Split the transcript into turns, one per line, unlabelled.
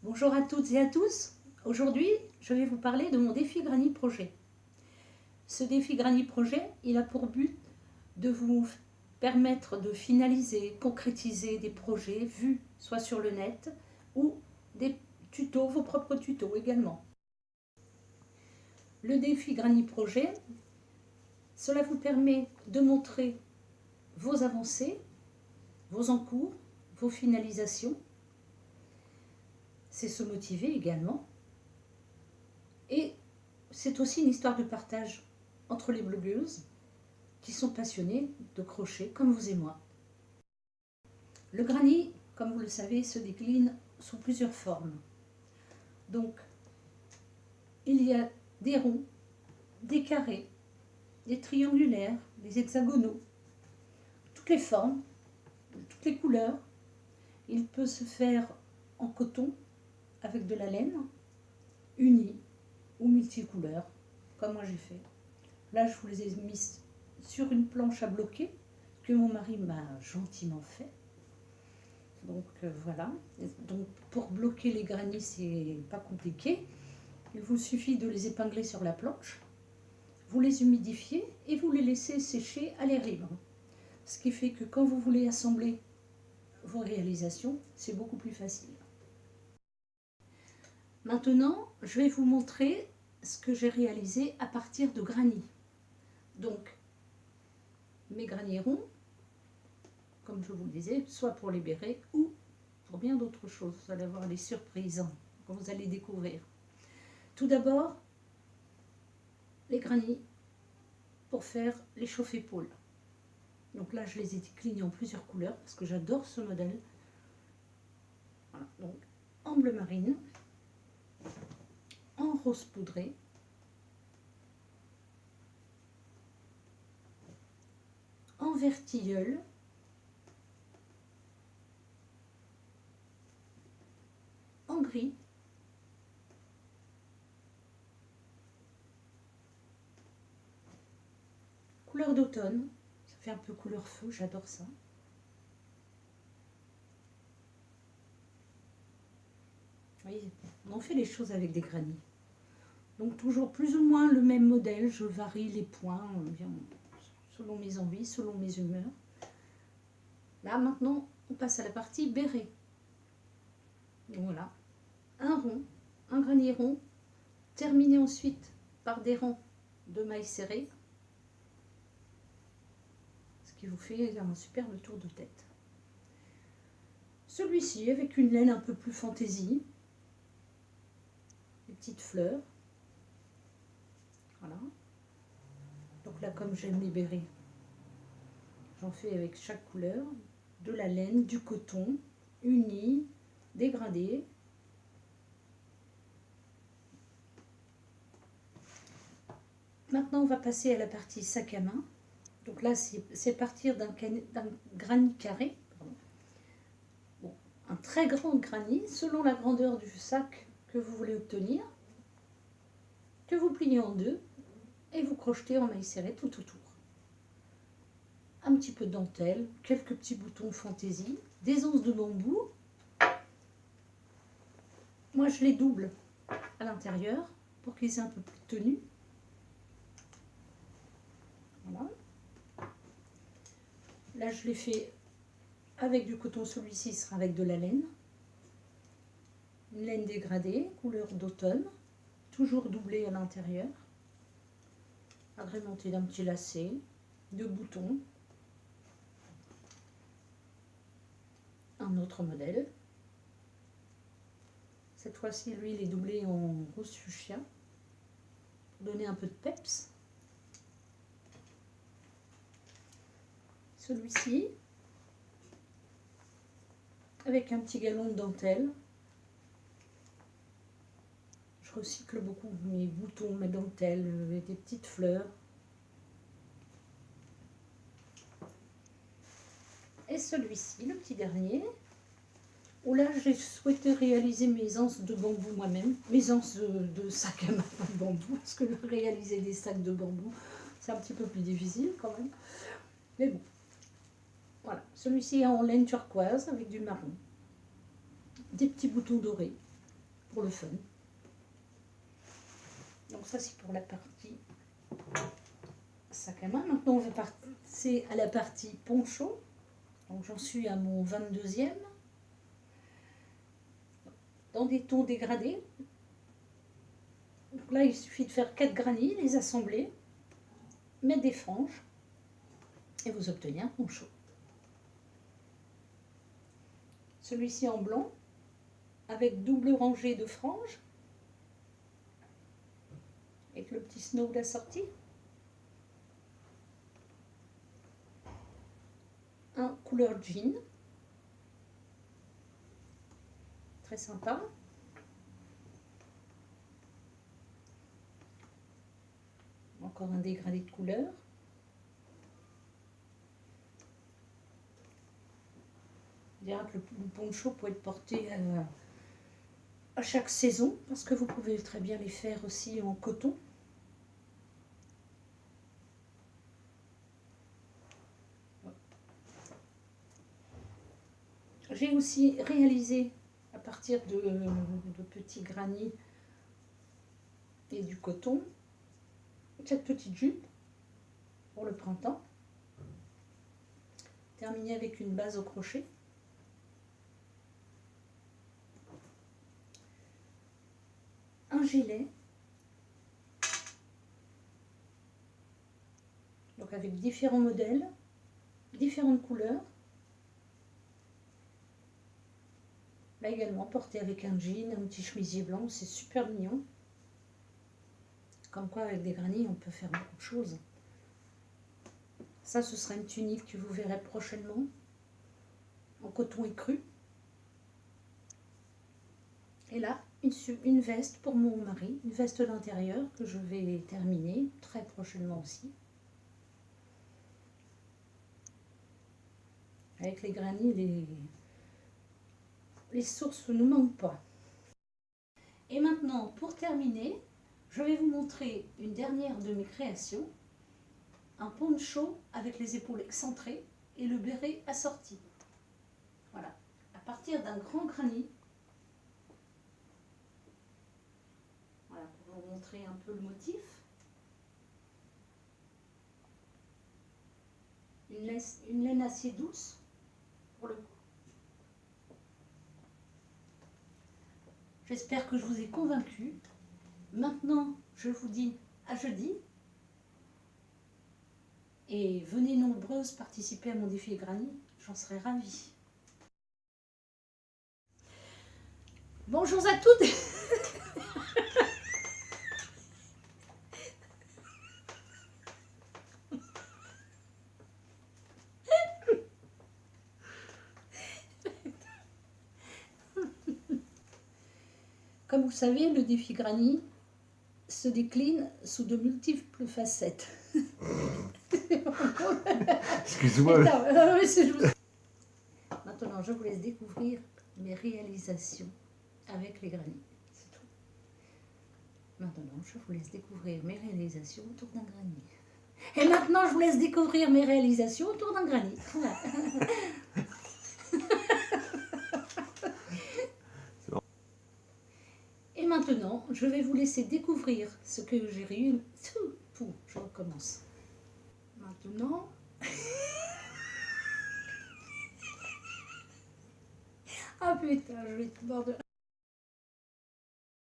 Bonjour à toutes et à tous. Aujourd'hui, je vais vous parler de mon défi Granny Projet. Ce défi Granny Projet, il a pour but de vous permettre de finaliser, concrétiser des projets vus soit sur le net ou des tutos, vos propres tutos également. Le défi Granny Projet, cela vous permet de montrer vos avancées, vos encours, vos finalisations. C'est se motiver également. Et c'est aussi une histoire de partage entre les blogueuses qui sont passionnées de crochet comme vous et moi. Le granny, comme vous le savez, se décline sous plusieurs formes. Donc, il y a des ronds, des carrés, des triangulaires, des hexagonaux, toutes les formes, toutes les couleurs. Il peut se faire en coton avec de la laine, uni ou multicouleurs, comme moi j'ai fait. Là, je vous les ai mis sur une planche à bloquer que mon mari m'a gentiment fait. Donc voilà. Donc pour bloquer les grannies, c'est pas compliqué. Il vous suffit de les épingler sur la planche, vous les humidifiez et vous les laissez sécher à l'air libre. Ce qui fait que quand vous voulez assembler vos réalisations, c'est beaucoup plus facile. Maintenant, je vais vous montrer ce que j'ai réalisé à partir de granny. Donc, mes granny ronds, comme je vous le disais, soit pour les bérets ou pour bien d'autres choses. Vous allez avoir des surprises quand vous allez découvrir. Tout d'abord, les granny pour faire les chauffe-épaules. Donc là, je les ai déclinés en plusieurs couleurs parce que j'adore ce modèle. Voilà, donc en bleu marine, en rose poudré, en vert tilleul, en gris, couleur d'automne, ça fait un peu couleur feu, j'adore ça. Vous voyez, on fait les choses avec des granny. Donc toujours plus ou moins le même modèle, je varie les points selon mes envies, selon mes humeurs. Là maintenant, on passe à la partie béret. Donc voilà, un rond, un granny rond, terminé ensuite par des rangs de mailles serrées, ce qui vous fait un superbe tour de tête. Celui-ci avec une laine un peu plus fantaisie, des petites fleurs. Voilà. Donc là, comme j'aime les bérets, j'en fais avec chaque couleur, de la laine, du coton, uni, dégradé. Maintenant, on va passer à la partie sac à main. Donc là, c'est partir d'un granny carré, bon, un très grand granny, selon la grandeur du sac que vous voulez obtenir, que vous pliez en deux et vous crochetez en mailles serrées tout autour. Un petit peu de dentelle, quelques petits boutons fantaisie, des onces de bambou. Moi, je les double à l'intérieur pour qu'ils aient un peu plus de tenue. Voilà. Là, je l'ai fait avec du coton. Celui-ci sera avec de la laine. Une laine dégradée, couleur d'automne, toujours doublée à l'intérieur, agrémentée d'un petit lacet, de boutons. Un autre modèle. Cette fois-ci, lui, il est doublé en rose fuchsia pour donner un peu de peps. Celui-ci, avec un petit galon de dentelle. Je recycle beaucoup mes boutons, mes dentelles, des petites fleurs. Et celui-ci, le petit dernier, où là j'ai souhaité réaliser mes anses de bambou moi-même, mes anses de sac à main de bambou, parce que réaliser des sacs de bambou, c'est un petit peu plus difficile quand même. Mais bon, voilà, celui-ci est en laine turquoise avec du marron, des petits boutons dorés. pour le fun. Donc ça c'est pour la partie sac à main. Maintenant on va passer à la partie poncho. Donc j'en suis à mon 22e. Dans des tons dégradés. Donc là il suffit de faire 4 granits, les assembler, mettre des franges et vous obtenez un poncho. Celui-ci en blanc avec double rangée de franges avec le petit snow de la sortie. Un couleur jean, très sympa. Encore un dégradé de couleur. Je dirais que le poncho peut être porté à chaque saison, parce que vous pouvez très bien les faire aussi en coton. J'ai aussi réalisé à partir de petits granits et du coton cette petite jupe pour le printemps, terminée avec une base au crochet. Un gilet, donc avec différents modèles, différentes couleurs. Là également porté avec un jean, un petit chemisier blanc, c'est super mignon. Comme quoi avec des granits on peut faire beaucoup de choses. Ça ce sera une tunique que vous verrez prochainement en coton écru. Et là une veste pour mon mari, une veste d'intérieur que je vais terminer très prochainement aussi. Avec les granits, les sources ne manquent pas. Et maintenant, pour terminer, je vais vous montrer une dernière de mes créations. Un poncho avec les épaules excentrées et le béret assorti. Voilà, à partir d'un grand granit. Voilà, pour vous montrer un peu le motif. Une laine assez douce pour le coup. J'espère que je vous ai convaincu. Maintenant, je vous dis à jeudi. Et venez nombreuses participer à mon défi granit, j'en serais ravie. Bonjour à toutes. Comme vous savez, le défi granit se décline sous de multiples facettes.
Excuse-moi.
Maintenant, je vous laisse découvrir mes réalisations avec les granits. C'est tout. Maintenant, je vous laisse découvrir mes réalisations autour d'un granit. Et maintenant, je vous laisse découvrir mes réalisations autour d'un granit. Voilà. Et maintenant, je vais vous laisser découvrir ce que j'ai réussi. Je recommence. Maintenant... Ah putain, je vais te mordre.